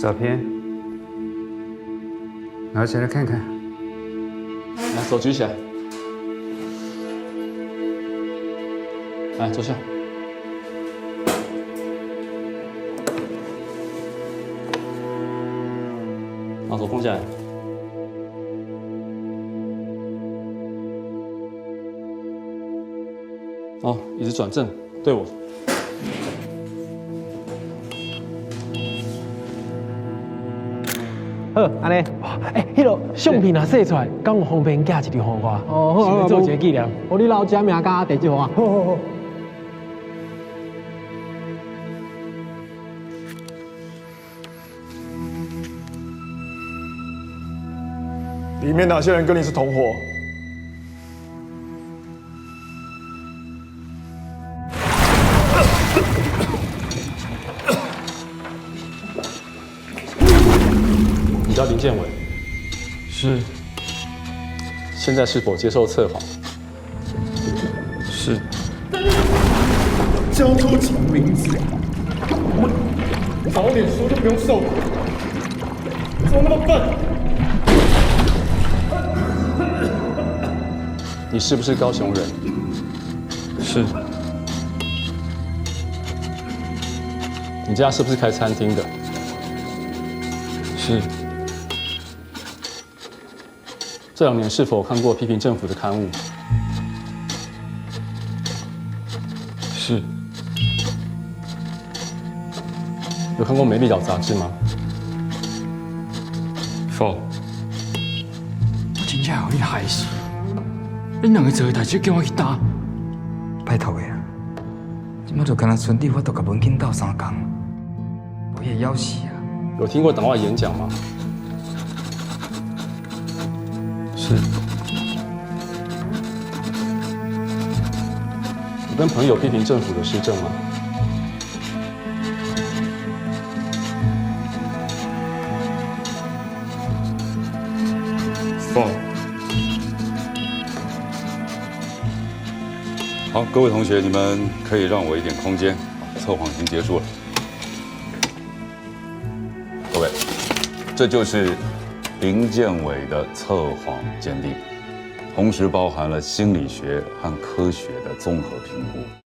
照片，拿起来看看。来，手举起来。来，坐下。把手放下来。哦，椅子转正，对我。好，安尼。迄落相片若洗出来，敢有方便寄一张互我？哦，好，想做一个纪念。我你老家名甲地址互我。好好好。里面哪些人跟你是同伙？你叫林建伟，是现在是否接受测谎？是。交出什么名字？早点说就不用受苦，怎么那么笨？你是不是高雄人？是。你家是不是开餐厅的？是。这2年是否看过批评政府的刊物？是。有看过《美丽岛》杂志吗？否。我真正互你害死！恁2个做的代志叫我去担。拜托的啊！即摆就干那村里，我都甲文景斗3工，我也要死啊！有听过党外演讲吗？是。有跟朋友批评政府的施政吗？否。好，各位同学，你们可以让我一点空间。测谎已经结束了。各位，这就是林建伟的测谎鉴定，同时包含了心理学和科学的综合评估。